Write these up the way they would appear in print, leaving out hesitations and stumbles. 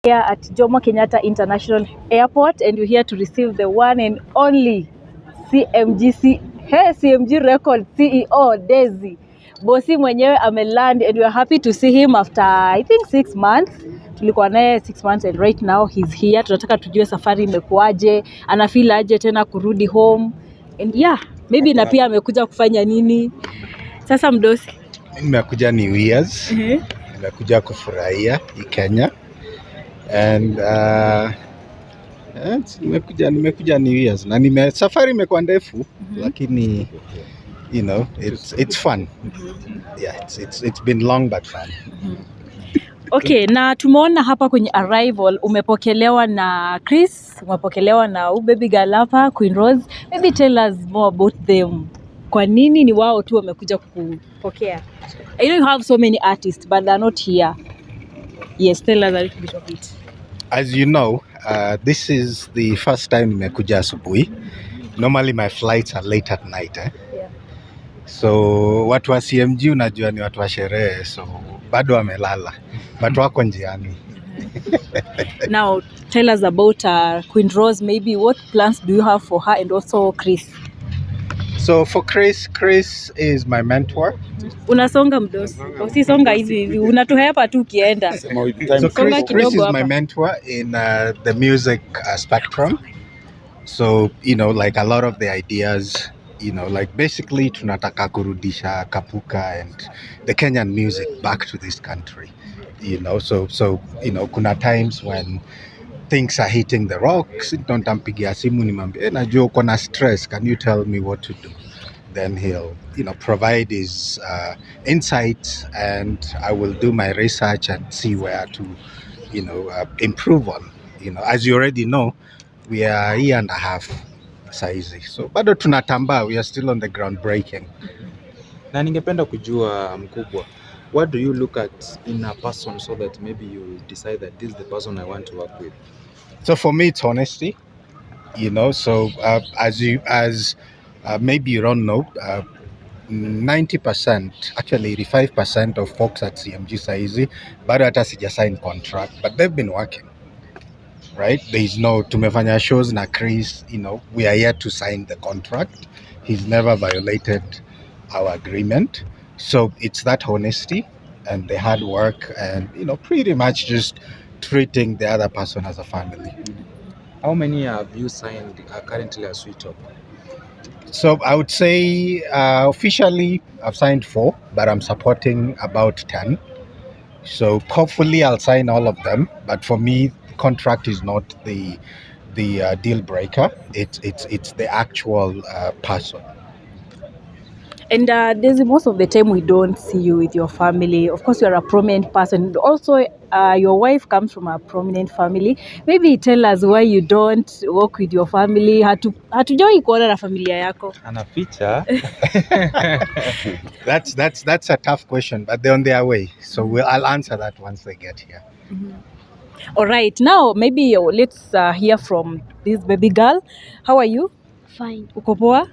Here at Jomo Kenyatta International Airport, and we're here to receive the one and only CMG record CEO Daisy. Bosi mwenyewe ameland, and we're happy to see him after I think 6 months. Tulikuwa naye 6 months and right now he's here. Tunataka tujue safari imekuaje, anafeel aje tena kurudi home. And yeah, maybe na pia amekuja kufanya nini. Sasa mdosi. Nimekuja New Year's. Nimekuja kufurahia Kenya. And nimekuja New Year's na safari imekuwa ndefu lakini you know it's fun. Yeah, it's been long but fun. Okay, na tumeona hapa kwenye arrival umepokelewa na Chris, umepokelewa na baby girl hapa Queen Rose. Maybe tell us more about them. Kwa nini ni wao tu wamekuja kupokea? I know you have so many artists but they're not here. Yes, tell us a little bit of it. As you know, this is the first time nimekuja asubuhi. Normally my flights are late at night. Yeah. So watu wa CMG unajua ni watu wa sherehe, so bado wamelala. But wako njiani. Now, tell us about Queen Rose. Maybe what plans do you have for her and also Chris? So for Chris is my mentor. Unasonga mdosi. Usisonga hivi, unatuhepa tu kienda. So Chris is my mentor in the music spectrum. So, you know, like a lot of the ideas, you know, like basically tunataka kurudisha kapuka and the Kenyan music back to this country. You know, so you know, kuna times when things are hitting the rocks, nitampigia simu nimwambie najua uko na stress, can you tell me what to do? Then he'll, you know, provide his insights and I will do my research and see where to, you know, improve on. You know, as you already know, we are a year and a half saizi. So bado tunatamba, we are still on the groundbreaking. Na ningependa kujua mkubwa, what do you look at in a person so that maybe you decide that this is the person I want to work with? So for me, it's honesty. You know, so as maybe you don't know, 90%, actually 85% of folks at CMG saizi bado hata sija sign contract, but they've been working. Right? There is no tumefanya shows na Chris, you know, we are yet to sign the contract. He's never violated our agreement. So it's that honesty and the hard work and, you know, pretty much just treating the other person as a family. How many have you signed currently as we talk? So I would say officially I've signed 4, but I'm supporting about 10. So hopefully I'll sign all of them. But for me, the contract is not the deal breaker. It's the actual person. And there's most of the time we don't see you with your family. Of course, you're a prominent person. Also, your wife comes from a prominent family. Maybe tell us why you don't work with your family. Hatujoi kuona na familia yako. Anaficha. That's a tough question, but they're on their way. So I'll answer that once they get here. All right. Now, maybe let's hear from this baby girl. How are you? Fine. Uko poa?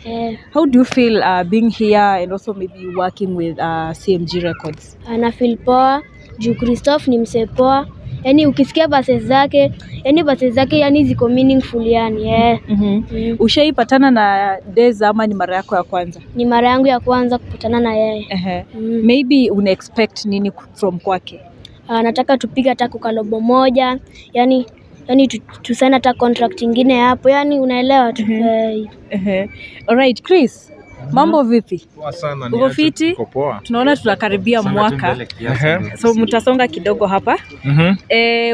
How do you feel being here and also maybe working with CMG Records? Ana feel poa, juu Kristoff ni mse poa. Yaani ukisikia verses zake, yani ziko meaningful yani. Ushaipatana na Dez ama ni mara yako ya kwanza? Ni mara yangu ya kwanza kupatana na yeye. Maybe una expect nini from kwake? Nataka tupige hata kukalobo moja, yani tusaini hata contract ingine hapo, yani unaelewa tu. Alright, Chris. Mambo vipi? Poa sana. Uko fiti? Uko poa. Tunaona tunakaribia mwaka. So mtasonga kidogo hapa.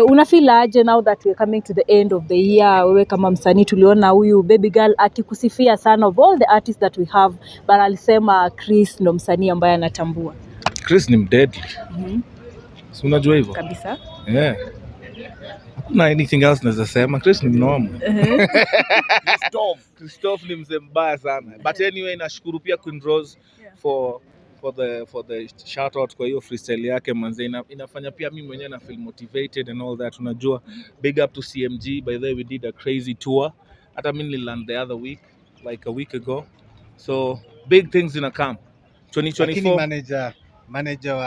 Una feel aje now that we're coming to the end of the year? Wewe kama msanii tuliona huyu baby girl akikusifia sana of all the artists that we have, but alisema Chris ndo msanii ambaye anatambua. Chris ni mdeadly. Si unajua hivyo? Kabisa. Yeah. Hakuna anything else naweza sema. Chris ni normal. Kristoff ni mzee mbaya sana. But anyway, nashukuru pia Queen Rose for the shout out kwa hiyo freestyle yake manze. Inafanya pia mimi mwenyewe na feel motivated and all that. Unajua, big up to CMG. By the way, we did a crazy tour. Hata mimi nililand the other week, like a week ago. So big things gonna come. 2024. Lakini manager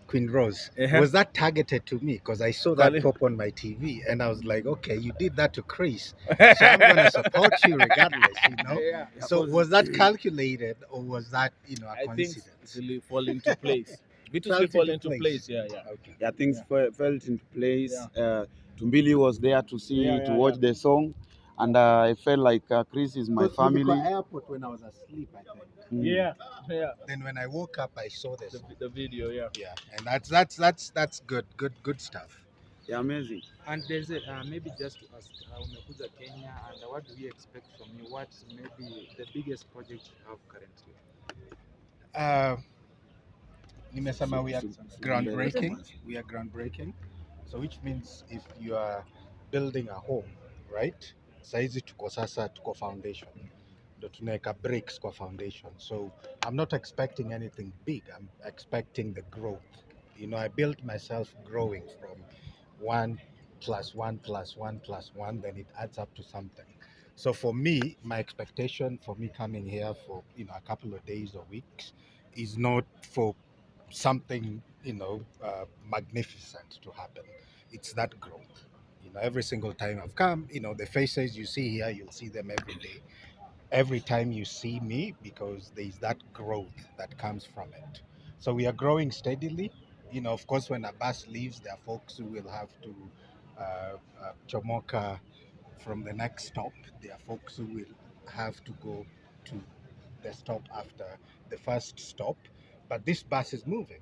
Queen Rose. Uh-huh. Was that targeted to me? Because I saw that pop on my TV, and I was like, okay, you did that to Chris, so I'm gonna support you regardless, you know. Yeah. So was that calculated, or was that, you know, a I think coincidence? it really fall into place. Felt Beautifully fall into into place. Yeah, yeah. Okay. Yeah, things felt into place. Yeah. Tumbili was there to see, to watch the song, and I felt like Chris is my Because we family. were airport when I was asleep, I think. Yeah, yeah. Then when I woke up, I saw this. The video, yeah. Yeah, and that's good stuff. Yeah, amazing. And there's maybe just to ask, umekuja Kenya, and what do we expect from you? What's maybe the biggest project you have currently? Nimesema we are groundbreaking. We are groundbreaking. So which means if you are building a home, right? Saizi tuko sasa tuko foundation. Ndo tunaweka bricks kwa foundation. So I'm not expecting anything big. I'm expecting the growth. You know, I built myself growing from 1 + 1 + 1 + 1, then it adds up to something. So for me, my expectation for me coming here for, you know, a couple of days or weeks is not for something, you know, magnificent to happen. It's that growth. You know, every single time I've come, you know, the faces you see here, you'll see them every day. Every time you see me, because there's that growth that comes from it. So we are growing steadily. You know, of course, when a bus leaves, there are folks who will have to chomoka from the next stop. There are folks who will have to go to the stop after the first stop. But this bus is moving.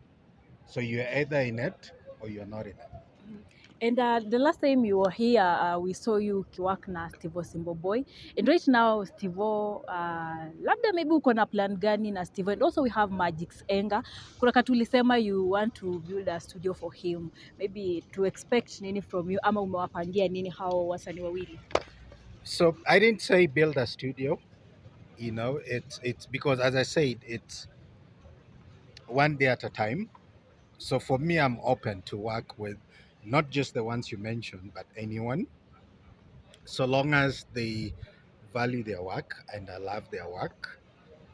So you're either in it or you're not in it. And the last time you were here, we saw you ukiwork na Stevo Simbo Boy. And right now, Stevo, labda maybe uko na plan gani na Stevo. And also we have Magix Enga. Kuna katulisema you want to build a studio for him. Maybe to expect nini from you, ama umewapangia nini hao wasanii wawili? So I didn't say build a studio. You know, it's because, as I said, it's one day at a time. So for me, I'm open to work with not just the ones you mentioned, but anyone, so long as they value their work and I love their work.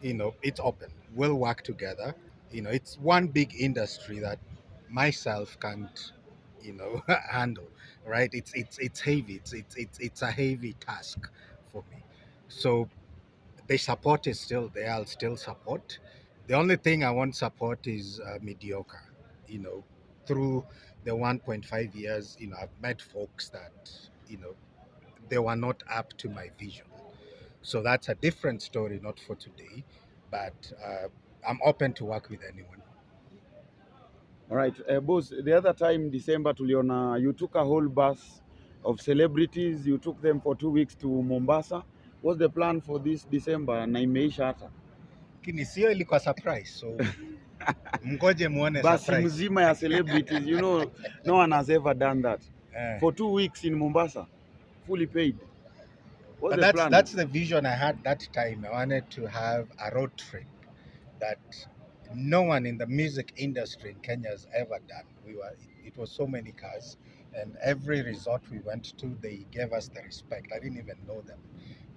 You know, it's open. We'll work together. You know, it's one big industry that myself can't, you know, handle. Right? It's heavy. It's a heavy task for me. So the support is still there. I'll still support. The only thing I won't support is mediocre. You know, through the 1.5 years, you know, I've met folks that, you know, they were not up to my vision. So that's a different story, not for today. But I'm open to work with anyone. All right, boss, the other time, December, tuliona, you took a whole bus of celebrities. You took them for 2 weeks to Mombasa. What's the plan for this December? Na imeisha hata. Lakini sio ilikuwa surprise. So mgoje muone Basi surprise. mzima ya celebrities, you know, no one has ever done that. For 2 weeks in Mombasa, fully paid. What's But the plan? that's the vision I had that time. I wanted to have a road trip that no one in the music industry in Kenya has ever done. It was so many cars, and every resort we went to, they gave us the respect. I didn't even know them.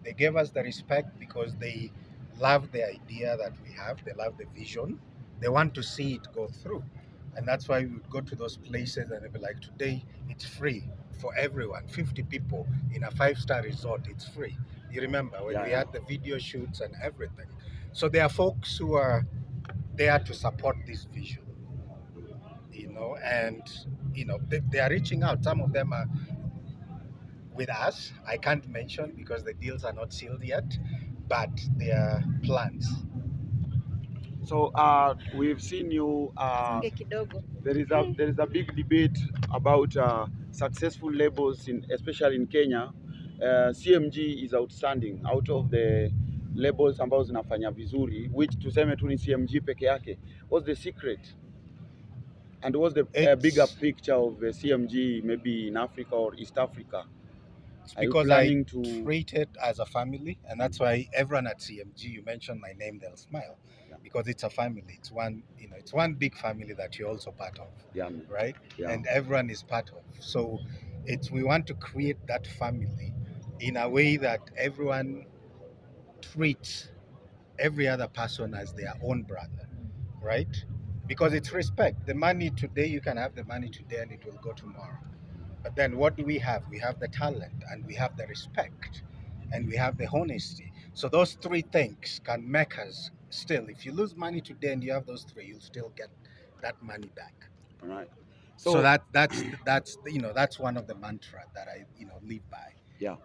They gave us the respect because they love the idea that we have. They love the vision. They want to see it go through. And that's why we would go to those places and they'd be like, today it's free for everyone. 50 people in a 5-star resort, it's free. You remember when we had the video shoots and everything. So there are folks who are there to support this vision, you know, and, you know, they are reaching out. Some of them are with us. I can't mention because the deals are not sealed yet, but they are plans. So we've seen you. There is a big debate about successful labels, especially in Kenya. CMG is outstanding out of the labels ambazo zinafanya vizuri, which tuseme tu ni CMG peke yake. What's the secret? And what's the bigger picture of CMG maybe in Africa or East Africa? It's because I treat it as a family, and that's why everyone at CMG, you mention my name, they'll smile, because it's a family. It's one, you know, it's one big family that you're also part of, right? And everyone is part of. So we want to create that family in a way that everyone treats every other person as their own brother, right? because it's respect. The money today, you can have the money today and it will go tomorrow. But then what do we have? We have the talent and we have the respect and we have the honesty. So those three things can make us still. If you lose money today and you have those three, you'll still get that money back. All right. So that's one of the mantra that I live by. Yeah.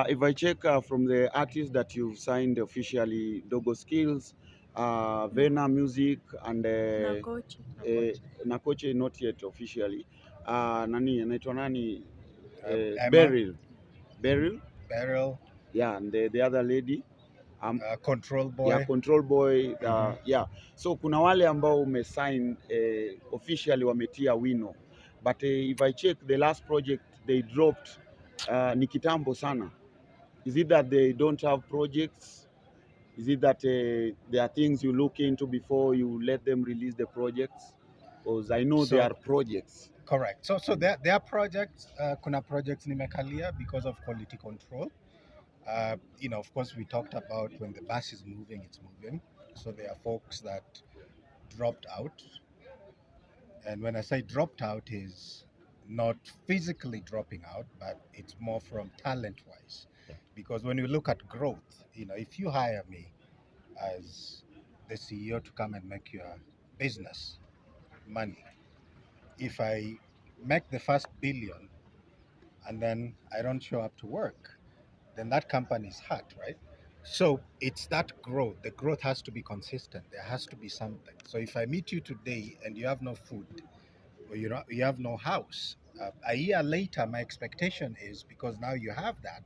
If I check from the artists that you've signed officially, Dogo Skills, Vena Music, and Nakoche not yet officially. Nani anaitwa nani? Emma, Beryl. Yeah, and the other lady. Control Boy. Yeah, Control Boy. Yeah. So kuna wale ambao umesign officially wametia wino. But if I check the last project they dropped ni kitambo sana. Is it that they don't have projects? Is it that there are things you look into before you let them release the projects? Because I know there are projects. Correct. So there are projects. Kuna projects nimekalia because of quality control. Of course, we talked about when the bus is moving, it's moving. So there are folks that dropped out. And when I say dropped out, is not physically dropping out, but it's more from talent-wise. Because when you look at growth, if you hire me as the CEO to come and make your business money, if I make the first billion and then I don't show up to work, then that company is hurt, right? So it's that growth. The growth has to be consistent. There has to be something. So if I meet you today and you have no food, or you have no house, a year later, my expectation is, because now you have that,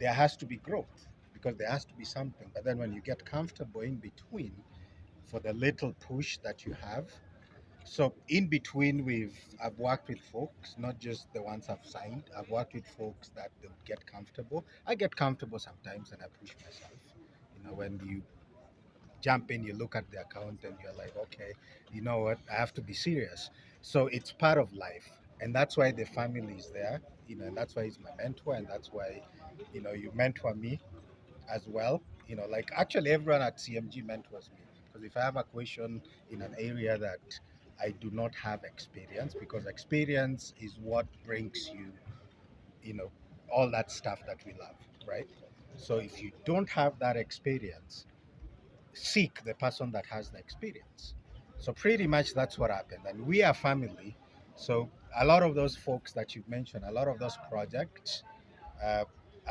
there has to be growth, because there has to be something. But then when you get comfortable in between, for the little push that you have, so in between, I've worked with folks, not just the ones I've signed. I've worked with folks that they would get comfortable. I get comfortable sometimes and I push myself. When you jump in, you look at the account and you're like, okay, you know what, I have to be serious. So it's part of life. And that's why the family is there, and that's why he's my mentor, and that's why, you mentor me as well. Like actually everyone at CMG mentors me. Because if I have a question in an area that I do not have experience, because experience is what brings you, all that stuff that we love, right? So if you don't have that experience, seek the person that has the experience. So pretty much that's what happened. And we are family. So a lot of those folks that you've mentioned, a lot of those projects, I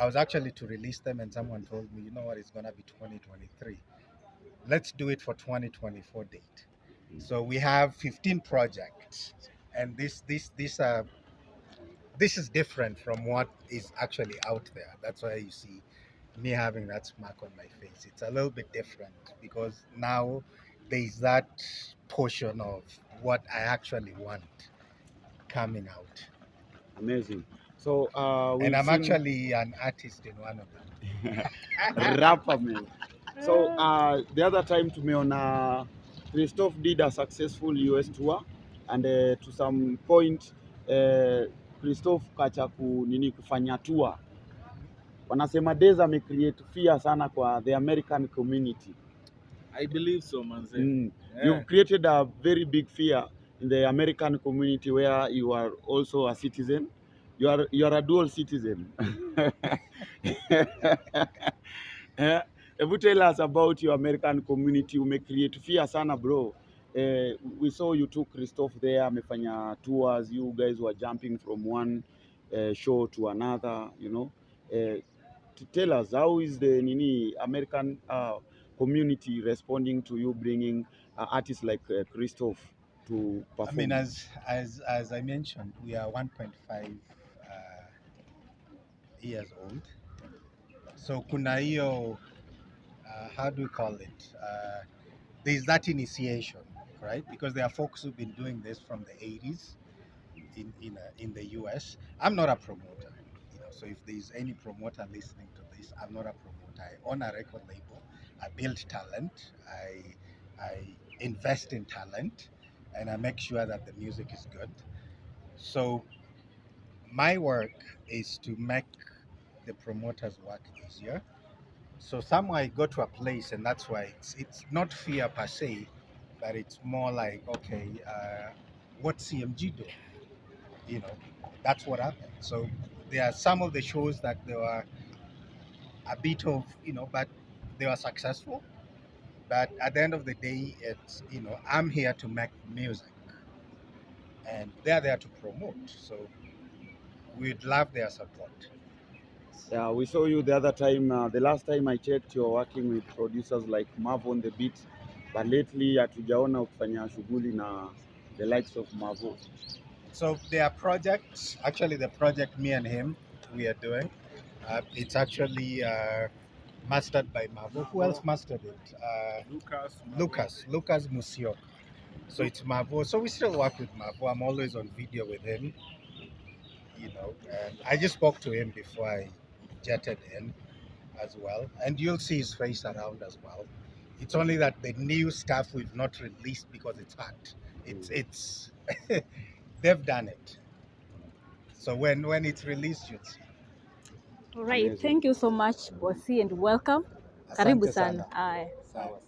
was actually to release them and someone told me, you know what, it's going to be 2023. Let's do it for 2024 date. So we have 15 projects, and this is different from what is actually out there. That's why you see me having that smirk on my face. It's a little bit different because now there's that portion of what I actually want coming out. Amazing. So and I'm actually an artist in one of them. Rapper, man. So the other time tumeona Kristoff did a successful US tour, and to some point Kristoff kacha kufanya tour. Wanasema Deza amecreate fear sana kwa the American community. I believe so, manze. Yeah. You've created a very big fear in the American community where you are also a citizen. You are a dual citizen. Ebu tell us about your American community. You may create fear sana, bro. We saw you took Kristoff there, amefanya tours. You guys were jumping from one show to another, to tell us, how is the American community responding to you bringing artists like Kristoff to perform? I mean, as I mentioned, we are 1.5 years old. So kuna hiyo, how do we call it? There's that initiation, right? Because there are folks who've been doing this from the 80s in the US. I'm not a promoter, so if there's any promoter listening to this, I'm not a promoter. I own a record label. I build talent. I invest in talent, and I make sure that the music is good. So my work is to make the promoters work easier. So somewhere I go to a place, and that's why it's not fear per se, but it's more like, okay, what's CMG doing? You know, that's what happened. So there are some of the shows that they were a bit of, but they were successful. But at the end of the day, it's, I'm here to make music and they're there to promote. So we'd love their support. Yeah, we saw you the other time. The last time I checked, you're working with producers like Mavo on the beat, but lately hatujaona ukifanya shughuli na the likes of Mavo. So there are projects. Actually, the project me and him we are doing, it's actually mastered by Mavo. Who else mastered it? Lucas Musio. So it's Mavo. So we still work with Mavo. I'm always on video with him. And I just spoke to him before I jetted in as well, and you'll see his face around as well. It's only that the new stuff we've not released because it's hard. It's they've done it. So when it's released, you'll see. All right, Amazing. thank you so much, Bossy, and welcome. Karibu sana. Aye. Sawa.